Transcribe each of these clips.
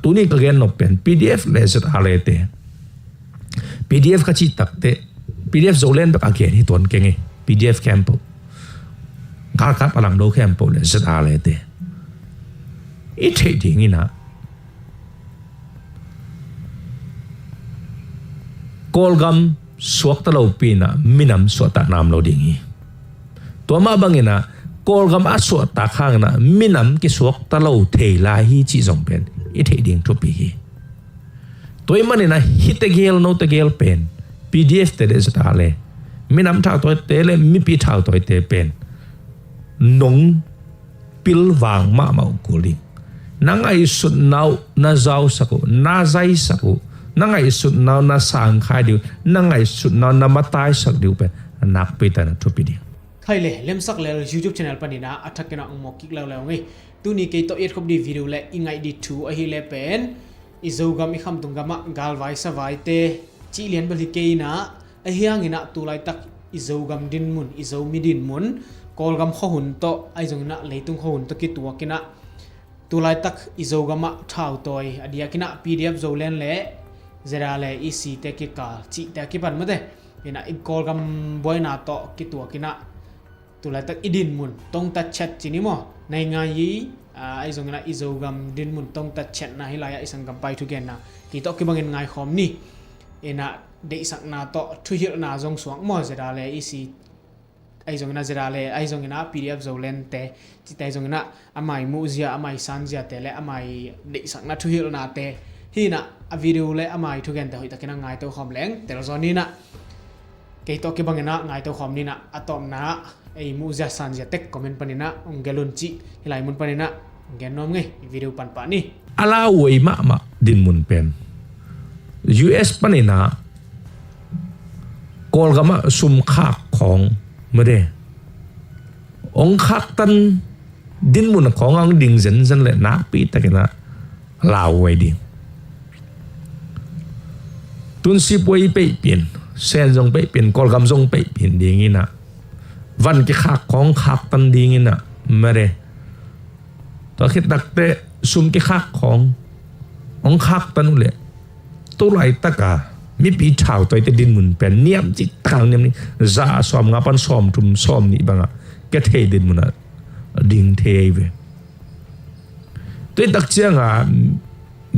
tuni ka gen no pen PDF le ZRA te PDF ka chi tak te PDF Zoland ka gen hi ton kenge PDF campo gar ka palang do campo le ZRA te I thei ding ina kolgam suak ta lo pina minam suata nam lo ding hi to ma bangina kolgam a suata khang na minam ki suak ta lo thei la hi chi jong pen I thei ding to pi hi toy manina hitegel no tegel pen PDF te ZRA le minam thao toy te le mi pi thao toy te pen nong pil wang ma mau kuling nangai sut nau na zau saku na zai saku nangai sut nau na sang khai diu nangai sut nau na matai sak diu pe nak pe ta na thupi di khaile lemsak le YouTube channel panina athakena ongmo kik law law ngi tuni ke to yet khop di video le ingai di thu a hi le pen izogam I kham tungama galwai sa vai te chi lian bali ke na a hiang ina tu lai tak izogam din mun izo midin mun kolgam khohun to ai jong na leitung khohun to ki tuwa kina tulai tak izogama thau toy adia kina PDF Zoland le ZRA le EC te ki ka chi te ki pan mate ina in kolgam boina to ki tuwa kina tulai tak idin mun tong ta chat chini mo nai nga yi ai jong na izogam din mun tong ta chat na hilaya isang gampai thu gen na ki to ki bangin ngai khom ni ina de sak na to thu hil na jong suang mo ZRA le EC ai jong na ZRA le ai jong na PDF Zoland te chi tai jong na amai muzia amai sanjia te le amai de sak na thu hil na te hi na a video le amai thu gen te hoi takina ngai to khom leng tel zoni na ke to ke bangena ngai to khom ni na atom na ai muzia sanjia tek comment panina ongelun chi hilai mun panina genom nge video pan pa ni ala wei ma din mun pen US panina kolgama sum khak khong made ong khak tan din mun khong ang ding zen le na pi takina law wei ding tun si poi pe pin sen jong pe pin kolgam jong pe pin ding ina van ki khak khong khak tan ding ina mare to khit dak te sum ki khak khong ong khak tan le to lai taka mi pi thao toy te din mun pen niam chi tang niam ni za som nga pan som tum som ni banga ke the din mun ding the ve toy tak chianga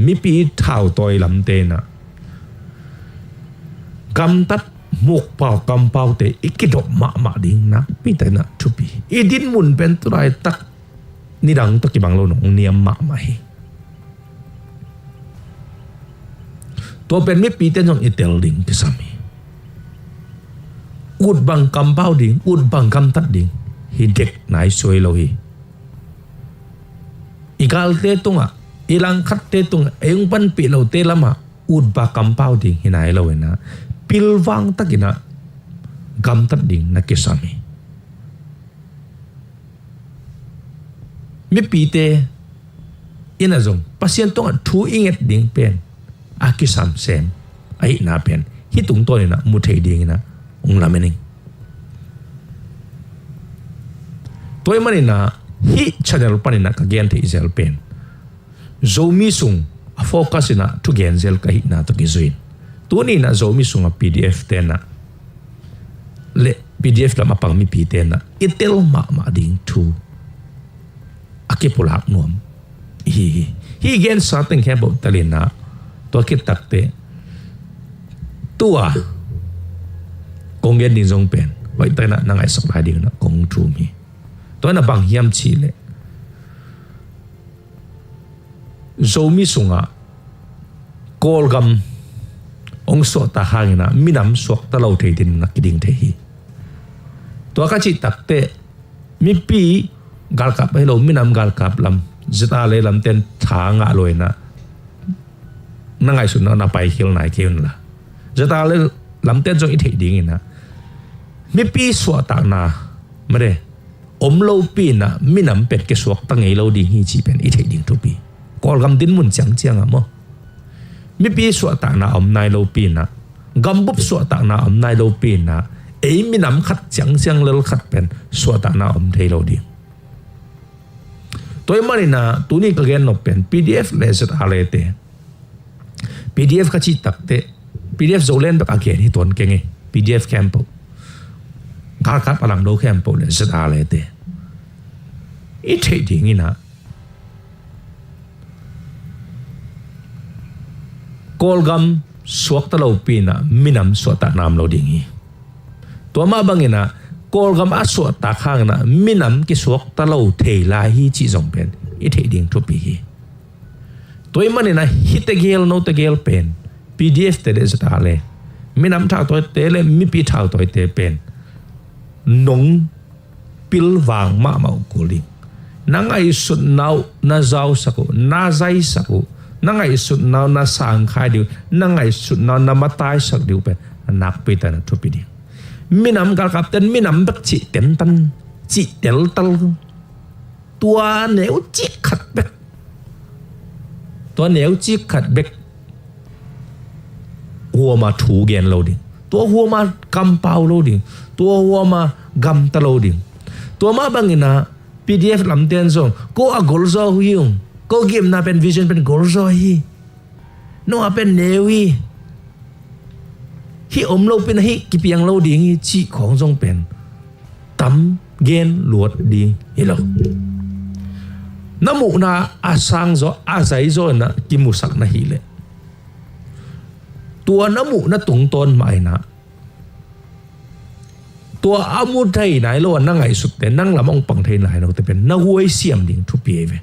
mi pi thao toy lam te na kam tat muk pau kam pau te ikidop ma ding na pi ta na thupi I din mun pen tu lai tak ni dang to ki bang lo no niam ma hi to pen mi pi ten jong itel ding ki sami ut bang kam pau ding ut bang kam tat ding hi dek nai soi lo hi igal te tunga ilang khat te tunga eng pan pi lo te lama ut ba kam pau ding hi nai lo na pilwang takina gam tat ding na ki sami mi pi te ina jong pasien tonga thu inget ding pen akisam sem ai na pen hi tung to na mu thei ding na ong lamening toy manina hi channel panina ka gen the zel pen zomi sung a focus ina to gen zel ka hi na to ki zuin tuni na zomi sung a PDF te na le PDF la mapang mi pi te na itel ma ding thu akipulak nom hi gen starting hebo talina to kit takte tua kong gen ding jong pen wai ta na ngai sok lai ding na kong thu mi to na bang hiam chi le zomi sunga kolgam ong so ta hangina minam sok ta lo thei din na kiding the hi to ka chi takte mi pi gal kap hello minam gal kap lam zita le lam ten tha nga loi na nangai su na pai hil nai keun la zata le lam ten jong I thei ding ina mi pi so ta na mare om lo pi na minam pet ke suak ta ngei lo ding hi chi pen I thei ding tu pi kol gam din mun chang amo mi pi so ta na om nai lo pi na gam bup so ta na om nai lo pi na ei minam khat chang lel khat pen so ta na om thei lo ding toy manina tuni ka gen no pen PDF le ZRA te PDF ka chi takte PDF Zoland ba again hi ton kenge PDF campo ka palang do campo le ZRA te I thei ding ina kolgam suak ta lo pina minam suata nam lo ding hi to ma bangina kolgam a suata khang na minam ki suak ta lo thei la hi chi jong pen I thei ding to pi hi toy manina hitegel no tegel pen PDF te de ZRA minam thao toy te le mi pi thao toy te pen nong pil wang ma mau kuling nangai sut nau na zau saku na zai saku nangai sut nau na sang khai diu nangai sut nau na matai sak diu pe nak pe ta na thupi di minam kal kap ten minam bak chi ten tan chi tel tal tua neu chi khat bek tua neu chi khat bek hua ma thu gen lo ding tua hua ma kam pau lo ding tua hua ma gam ta lo ding tua ma bangina PDF lam ten zong ko a gol zo huyung ko gim na pen vision pen gol zo hi no a pen newi hi om lo pen hi ki piang lo ding hi chi khong zong pen tam gen luot ding hi lo namu na asang zo azai zo na ki musak na hi le tua namu na tung ton mai na tua amu thai nai lo na ngai sut te nang lamong pang thai nai no te pen na huai siam ding thu pi ve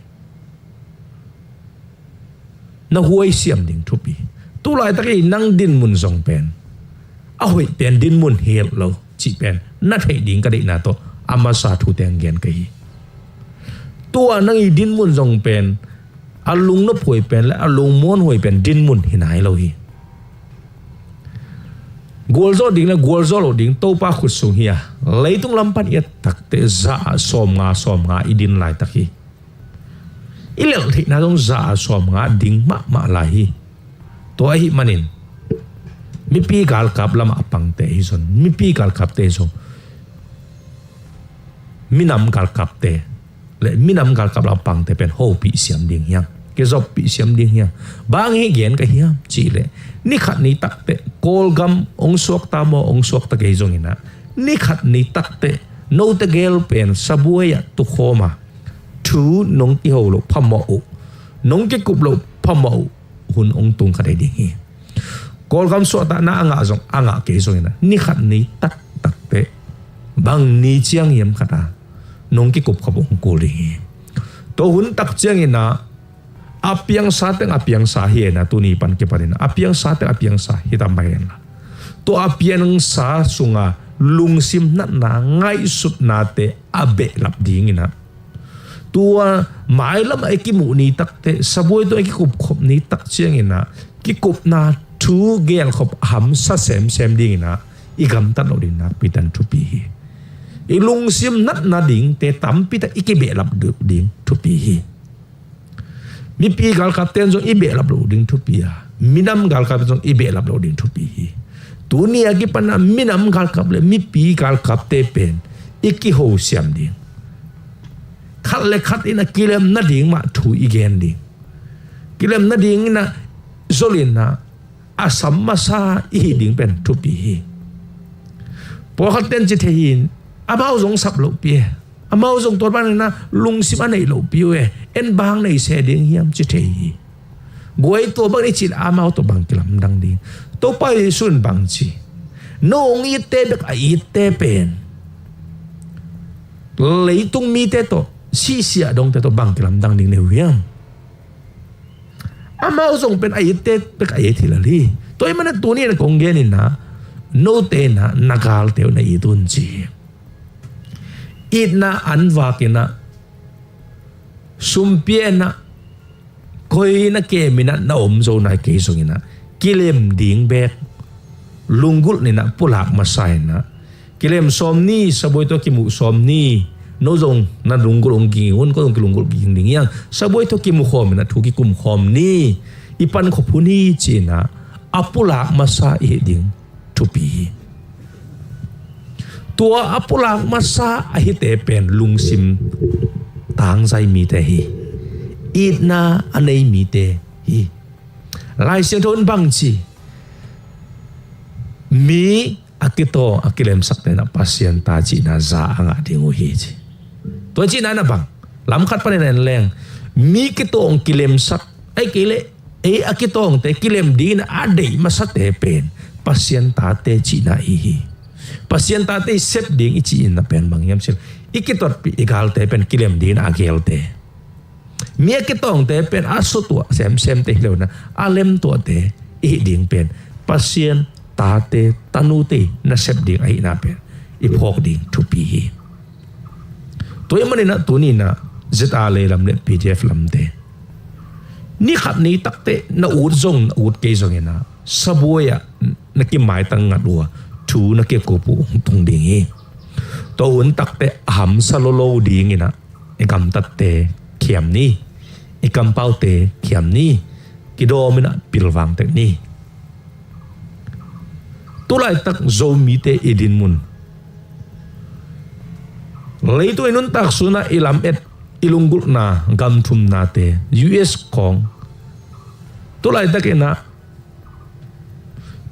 na huai siam ding thu pi tu lai ta ki nang din mun zong pen a hoi pen din mun hel lo chi pen na thai ding ka dei na to ama sa thu teng gen ka hi tua nang I din mun zong pen alung no phoi pen la alung mon hoi pen din mun hinai lo hi golzo ding la golzo lo ding to pa khut sung hiya leitung lampan yat takte za som nga idin lai takhi ilel thi na dong za som nga ding ma la hi to hi manin mi pi gal kap lam apang te hi son mi pi gal kap te so minam gal kap te le minam gal kap lam pang te pen ho pi siam ding hiang ke zop pi siam ding hiang bang hi gen ka hiam chi le ni khat ni takte kolgam ong suak ta mo ong suak ta ge zong ina ni khat ni takte no te gel pen sabuya tu khoma thu nong ti ho lo phamo nong ke kup lo phamo hun ong tung kha dei ding hi kolgam suak ta na anga ge zong ina ni khat ni takte bang ni chiang yem khata nong ke kup khap ong ko li to hun tak chiang ina apiang sa hi na tu ni pan ke parin apiang sa hi tambayan la to apiang sa sunga lungsim na ngai sut na te abe lap ding ina tua mai lam ai ki mu ni takte saboi to ai ki kup khop ni tak chiang ina ki kup na thu gel khop ham sa sem ding ina I gam tan lo din na pitan thu pi hi I lungsim na ding te tam pi ta ikibe lap ding thu pi hi mi pi gal kap ten zong ibe lap lo ding thu pi a minam gal kap zong ibe lap lo ding thu pi hi tu ni agi pana minam gal kap le mi pi gal kap te pen iki ho siam ding khat le khat ina kilem na ding ma thu igen ding kilem na ding na zolin na asam masa I ding pen thu pi hi po khat ten chi thein abao zong sap lo pi amao zong tor ban na lung sim anei lo pi we en bang nei se ding hiam chi thei goi to bang ni chi amao to bang kilam dang ding to pai sun bang chi no ngi te bek ai te pen leitung mi te to si sia dong te to bang kilam dang ding ne hiam amao zong pen ai te bek ai thi la li toy man tu ni na kong gen na no te na nagal te na I tun chi it na anwa kina sumpie na koi na ke mina na zo na ke so ina kilem ding bek lungul ni na pulak masai na kilem somni saboy to kimu somni no zong na lungul ong gi un ko lungul ging ding yang saboy to kimu khom na thu ki kum khom ni ipan khopuni china apulak masa I ding thupi tua apulak masa ahite pen lungsim tang zai mi te hi it na anei mi te hi lai siang thon bang chi mi akito akilem sakte na pasien ta chi na za anga dingu hi chi to chi na bang lam khat pa nen leng mi kito ong kilem sak ai kile e akito ong te kilem din ade masat te pen pasien ta te chi na hi pasien ta te sep ding ichi in na pen bang yam sil ikitot pi igal te pen kilem din agel te mi akitong te pen aso to sem te lo na alem to te i ding pen pasien ta te tanu te na sep ding ai na pen iphok ding to pi hi to yamani na tu ni na ZRA lam le PDF lam te ni khat ni tak te na ut zong na ut ke zong na saboya na ki mai tang ngadua thu na ke ko pu tung ding hi to hun tak te ham salolo ding ina e kam tat te khiam ni e kam pau te khiam ni ki do mina pilwang te ni tu lai tak zo mi te edin mun leito inun tak suna ilam et ilunggul na gam thum na te US kong tu lai tak ina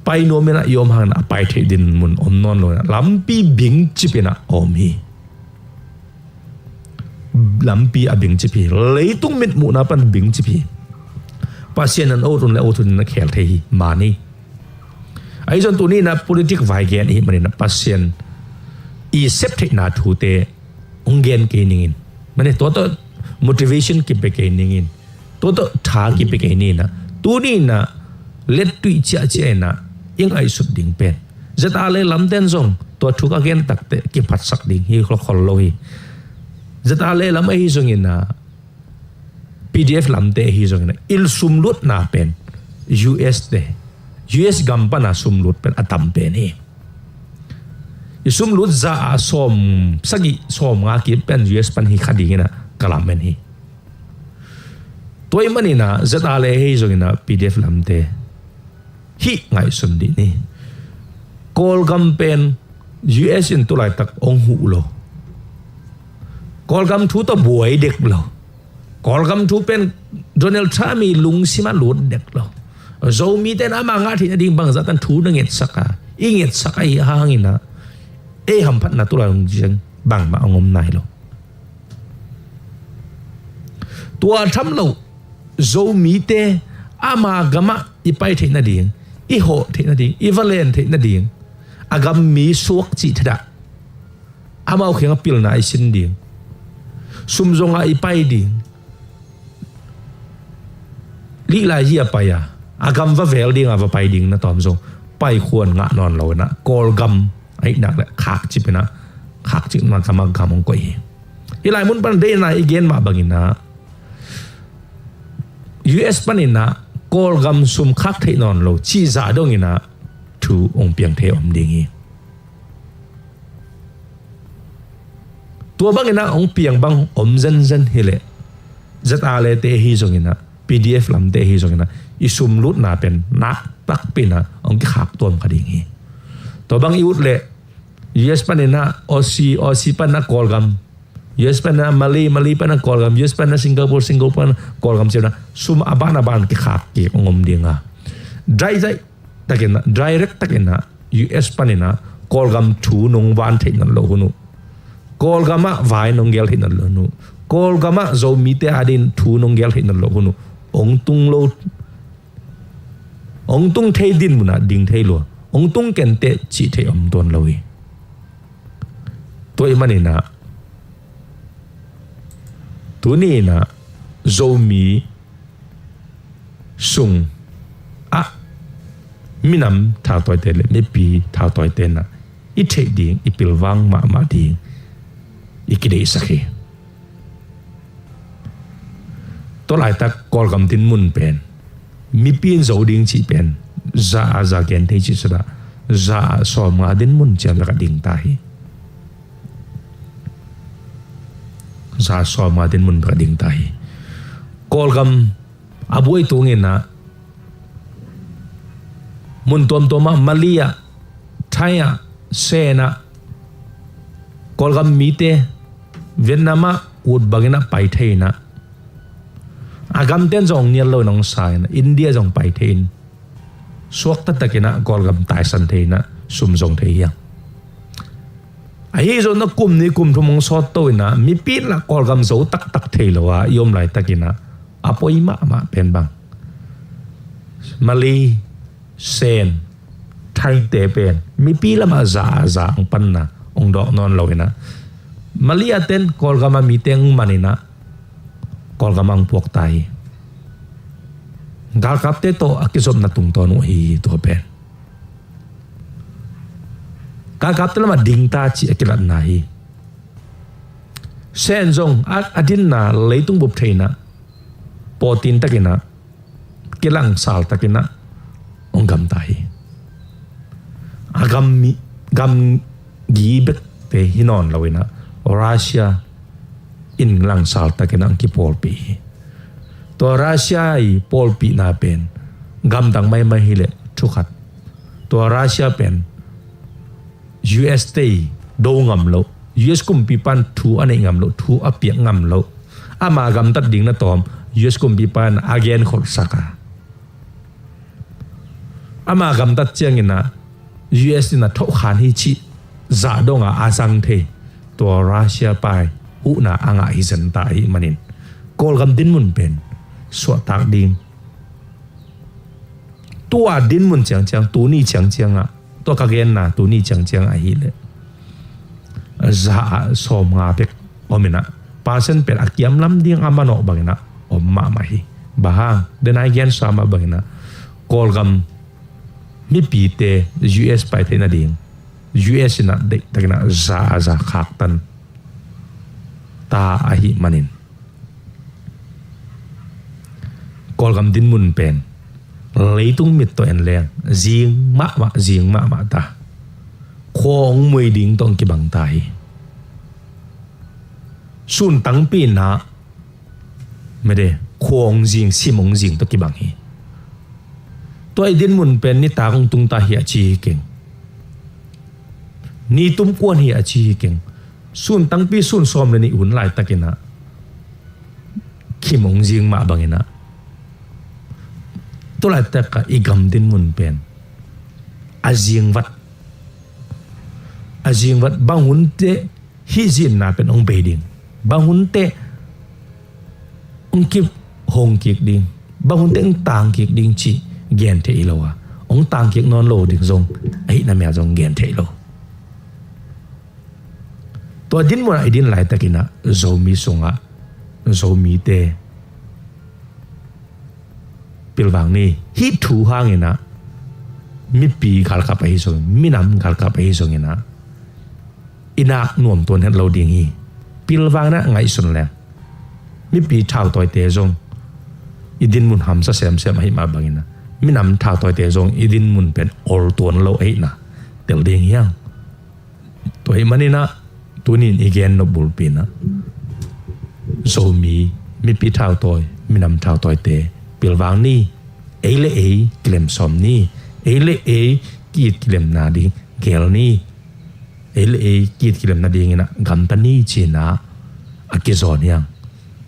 pai no mena yom hang na pai the din mun om non lo lampi bing chipina om hi lampi a bing chipi leitung mit mu na pan bing chipi pasien an otun le otun na khel the hi mani ai jon tu ni na politic vai gen hi mani na pasien i sep the na thu te ungen ke ningin mane to motivation ki pe ke ningin to tha ki pe ke ni na tu ni na let tu cha che na ing ai sut ding pen zata le lam ten zong to thuk again tak te ki phat sak ding hi khol lo hi zata le lam ai zong ina PDF lam te hi zong ina il sum lut na pen US te US gam pa na sum lut pen atam pen hi isum lut za a som sagi som nga ki pen US pan hi khadi ina kalam men hi toy manina zata le hi zong ina PDF lam te hi ngai sum di ni kol gam pen US in tu lai tak ong hu lo kol gam thu to buai dek lo kol gam thu pen Donald Trump mi lung sima lut dek lo zo mi ten ama nga thi ding bang za tan thu na nget saka inget saka hi hangina e ham phat na tu la jeng bang ma ngom nai lo tua tham lo zo mi te ama gama ipai the na ding i ho the na ding i valen the na ding agam mi suak chi thada amau khenga pil na i sin ding sum zonga ipai ding li la hi apa ya agam va vel ding ava pai ding na tom zo pai khon nga non lo na kol gam ai nak la khak chi pena khak chi man sama gamong ko hi ilai mun pan de na igen ma bangina US panina kol gam sum khak thei non lo chi za dong ina thu ong piang the om ding hi tua bang ina ong piang bang om zen hele ZRA le te hi zong ina PDF lam te hi zong ina isum lut na pen nak tak pina ong ki khak tom khading hi to bang i ut le US panina OC pan na kol gam US pan na Mali pan na kol gam US pan na Singapore pan kol gam chena sum aban ki khak ki ongom dinga direct takena US panina kol gam thu nong wan the nan lo hunu kol gama vai nong gel hin nan lo nu kol gama zo mi te adin thu nong gel hin nan lo hunu ong tung thei din muna ding thei lo ong tung ken te chi thei om ton lo hi toy manina tuni na zo mi sung a minam tha toy te le me pi tha toy te na i thei ding i pilwang ma ding i kidei sakhi to lai tak kol gam tin mun pen mi pin zo ding chi pen za gen thei chi sada za so ma din mun chan la ka ding ta hi za so ma din mun ka ding ta hi kol gam abuai tu nge na mun tom toma malia thaya sena kol gam mi te Vietnam ut bangina pai theina agam ten jong nial lo nong sai na India jong pai thein suak ta takina golgam tai san theina sum jong theiya ai zo na kum ni kum thumong sot to ina mi pi la golgam zo tak tak theilowa yom lai takina apoi ma ma pen bang Mali sen thai te pen mi pi lama za za ang pan na ong do non lo ina Mali aten golgama mi teng manina golgamang puak tai gal kap te to akizom na tung to no hi to pen gal kap te lama ding ta chi akilat na hi sen zong adin na leitung bup theina potin takina kilang sal takina ong gam tai agam mi gam gi bek te hinon lawina Russia in lang sal takina ang kipol pi to Russia I pol pi na pen gam dang mai mai hile thukhat to Russia pen US te do ngam lo US kum pi pan thu ane ngam lo thu apiak ngam lo ama gam tat ding na tom US kum pi pan again khol saka ama gam tat chiang ina US na tho khan hi chi za donga asang the to Russia pai u na anga hi zan ta hi manin kol gam din mun pen so tak ding tua din mun chang chang tu ni chang chang a to ka gen na tu ni chang chang a hi le za som nga pek omina pasen per akiam lam ding amano bangina om ma ma hi bahang denai gen sama bangina kol gam mi pi te US pai te na ding US na de takina za khak tan ta a hi manin kolgam din mun pen leitung mit to en leng jing ma ta khong mui ding tong ki bang tai sun tang pi na me de khong jing simong jing to ki bang hi toy din mun pen ni ta kong tung ta hi chi keng ni tum kwan hi chi keng sun tang pi sun som le ni un lai takina khimong jing ma bangina to la ta ka igam din mun pen azing wat bangun te hi jin na pen ong beiding bangun te ong kip hong kik ding bangun te ong tang kik ding chi gen te ilowa ong tang kik non lo ding zong ai na me zong gen te lo to din mo ai din lai takina zomi sunga zomi te pilwang ni hi thu hangina mi pi khal kha pai so minam khal kha pai so ngina inak nuam ton het lo ding hi pilwang na ngai sun le mi pi thau toy te zong idin mun ham sa sem hai ma bangina minam thau toy te zong idin mun pen ol ton lo ai na tel ding hiang to hi manina tunin igen no bulpina zomi mi pi thau toy minam thau toy te pilwang ni eile klem som ni eile kit klem na di gel ni eile kit klem na di ngina gam ta ni china akizon yang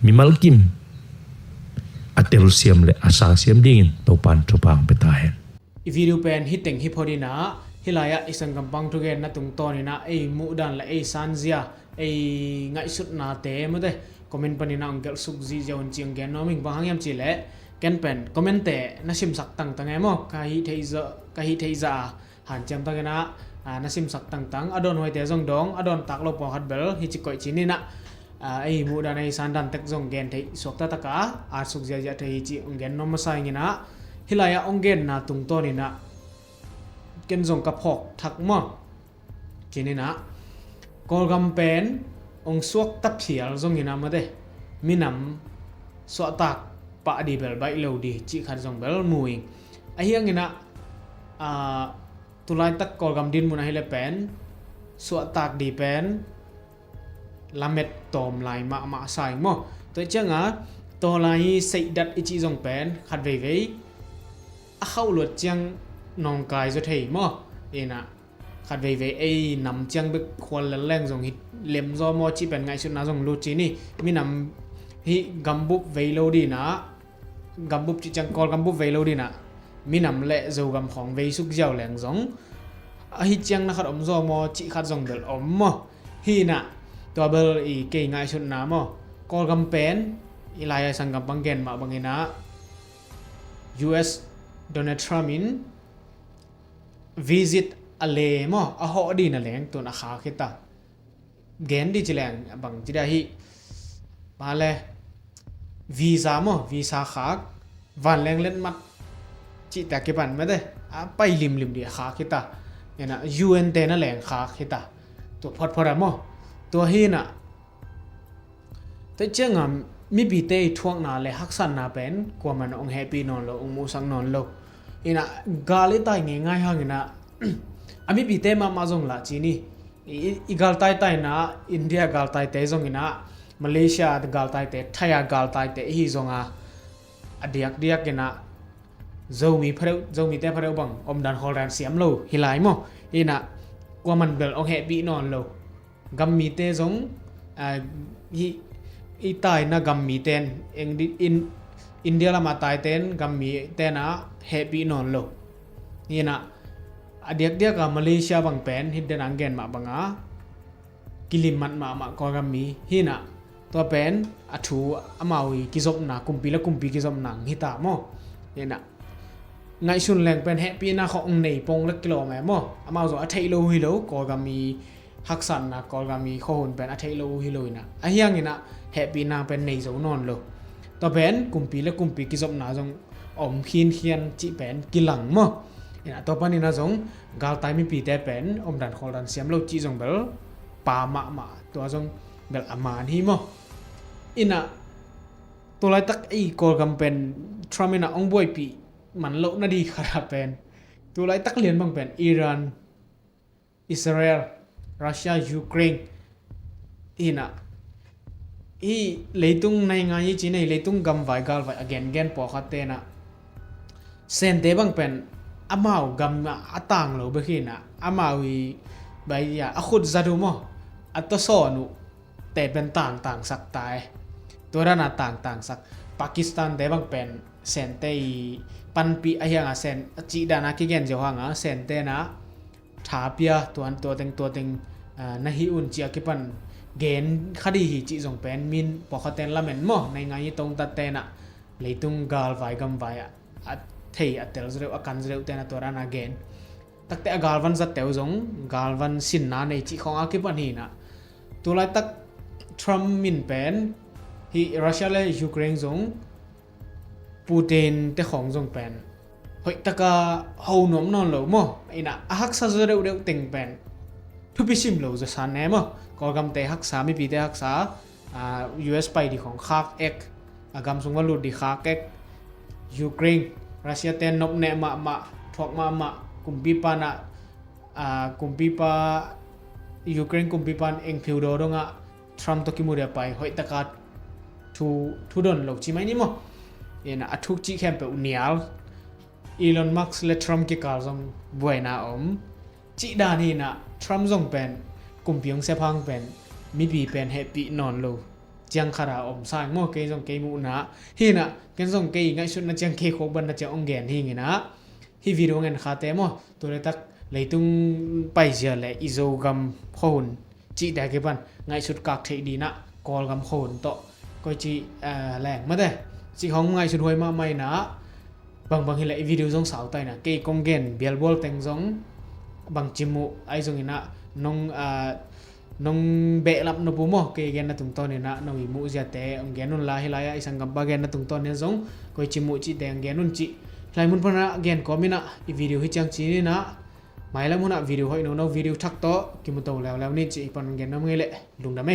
mi malkim atel siam le asa siam ding to pan to pang petahen video pen hiteng hipodina hilaya isang gampang tugen na tung toni na mu dan la sanzia ngai sut na te mate comment panina angel sukji jawn chiang gen noming bahang yam chile ken pen comment te na sim sak tang tang emo ka hi theiza han cham ta gena na sim sak tang tang adon hoi te jong dong adon tak lo po hat bel hi chikoi chini na mu dan san dan tek jong gen thei sok ta taka suk ja thei chi gen nom sai ngina hilaya ongen na tung toni na ken jong ka phok thak mo chini na kolgam pen ong suak tap thial jong ina ma de minam so tak pa di bel bai lo di chi khan jong bel mui a hiang ina tulai tak kolgam din mun hele pen so tak di pen lamet tom lai ma sai mo to changa to lai sei dat ichi jong pen khat ve ve a khau lot chang nong kai zo thei mo ina ขัดเวไอ้นำเจียงไปควรแรงส่งฮิเล็มซอมอจีเป็นไงชุดนะส่งลูจีนี่มีนำฮิกัมบุบเวโลดีนะกัมบุบจีจังกอลกัมบุบเวโลดีนะมีนำเละโจกัมของเวสุกเจ้าแรงส่งฮิเจียงนะขัดซอมอจีขัดส่งเดลมอฮินะตัวเบลอีเกยไงชุดนะมอกอลกัมเป็นอีลายสังกัมบังเกนมาบังเงินะ US Donald Trump in visit อะไรมั้งอ่ะฮอดีนั่นแหละตัวนักข่าวคิดตาเกณฑ์ดีจิแรงบางจีได้ฮีมาเลยวีซ่ามั้งวีซ่าขาวันแรงเล่นมัดจีแต่เก็บปันไม่ได้ไปริมดีขาคิดตาเนี่ยนะ UN เตนั่นแหละขาคิดตาตัวพอดมั้งตัวฮีน่ะแต่เจ้าอ่ะมีปีเตยทวงนาเลยฮักสันนาเป็นกว่ามันองแฮปปี้นอนโลองมูสังนอนโลอินะกาลิตายง่ายๆฮะอินะมีปีเตยมาจงละจีนี่อีกาลตายตายนะอินเดียกาลตายเตยจงอินะมาเลเซียกาลตายเตยไทยกาลตายเตยฮีจงเดียกอินะเจ้ามีเตยพระบังอมดันฮอลแลนด์เสียมโลฮิไลม์มั้งอินะกว่ามันเบลองแฮปปี้นอนโลกัมมีเตยจงฮีอีตายนะกัมมีเต้นเองอินเดียละมาตายเต้นกัมมีเต้นนะแฮปปี้นอนโลนี่นะเดียกกับมาเลเซียบางเป็นฮิดเดนังเกนมาบังกิลิมันมาก็กัมมีฮินะตัวเป็นอัฐูอามาวีกิจบนากุมปีกิจบนังฮิตามอนี่นะไงชุนแรงเป็นแฮปปี้นะของในปงเล็กกิโลแม่มออามาส่งอัฐิโลฮิโลก็กัมมีฮักสันนะก็กัมมีข้อหุ่นเป็นอัฐิโลฮิโลนะไอ้ยังนี่นะแฮปปี้นาเป็นในโซนอนโลต่อเป็นกุมปีกิจบนาจงอมขีนจีเป็นกิหลังมั้งเนี่ยต่อไปนี่นะจงกาลตายมีปีแต่เป็นอมดันคอลันเสียมโลจีจงเบลปามาตัวจงเบลอามานฮีมั้งอินะตัวไรตักไอ้กอลกัมเป็นทรัมป์นะองบวยปีมันโลนาดีขนาดเป็นตัวไรตักเลียนบางเป็นอิหร่านอิสราเอลรัสเซียยูเครนอินะเลยตุงในงานยี่จีนเลยตุงกัมไว้กาลไว้ again ปอขัดเตนะเซนเตบังเป็นอามาวกัมอัตังโลเบขินะอามาวีใบยาอขุดซาดูมออัตโซนุแต่เป็นต่างสักตายตัวนั้นต่างสักปากีสถานเตบังเป็นเซนเตปันปีไอ้ยังเซนจีดานาคิเกนเจ้าหังเซนเตนะทาเปียตัวเต็งนาฮิอุนจีอากิปันเกณฑ์คดีหิจิจงเป็นมินปกติละเหม็นมั้งในงานยี่ตรงตัดเตนะเลยตุงกาลไว้กัมไว้เทียเตลเร็วกันเร็วเตนะตัวนั้นเกณฑ์ตักแต่กาลวันจัดเตวจงกาลวันสินนาในจิของอากิปันหินะตัวไรตักทรัมป์มินเป็นที่รัสเซียและยูเครนจงปูตินเตของจงเป็นเฮ้ยตะกาหูหนุ่มนอนเหลวมั้งไอ้น่ะฮักซาเร็วเต็งเป็นทุบพิชิมเหลวจะสันแน่มั้งก็กำเตะฮักษาไม่ปีเตะฮักษาUS ไปดีของคากเอ็กกำสงวนหลุดดีคากเอ็กยูเครนรัสเซียเตนนบเนมาพวกมากุมปีปานะกุมปีปายูเครนกุมปีปานเองผิวโดดงะทรัมป์ตกิมูเดียไปหอยตะกัดทูดอนหลอกชิไหมนี่มั้งเนี่ยนะทุกจีแคมเปอุเนียลอีลอนมัสก์และทรัมป์กิการซงบวยนาจีดานี่นะทรัมป์ซงเป็นกุมพิงเซพังเป็นมีปีเป็นแฮปปี้นอนโลจังคาราสายมั่วเกยจงเกยมูนะฮีนะเกยจงเกยง่ายสุดนะจังเกยโคบันนะจังองเกนฮีงี้นะฮีวิดีโอเงินขาเตมั่วตัวเล็กตักเลยตุงไปเสียเลยอิโซกัมโคนจีได้เก็บันง่ายสุดกักเทดีนะกอลกัมโคนโตก็จีแรงมาได้จีของง่ายสุดหวยมาไม่นะบางฮีเลยวิดีโอจงสาวไตนะเกยกงเกนเบียลบอลเต็งจงบางจิมูไอจงงี้นะนงเบะลับนบุโมเกย์นะตุงตอนนี้นะนงอิมูเจเตองเกนุนลาฮิลายไอสังกับบาเกนะตุงตอนนี้จงก็จิมูจิเตองเกนุนจิลายมุนพนะเกนก็มีนะอีวิดีโอที่จังจีนี่นะหมายแล้วมุนนะวิดีโอให้น้องวิดีโอทักโตกิมุโตแล้วนี่จิปันเกนน้ำเงยเละลุงดำไหม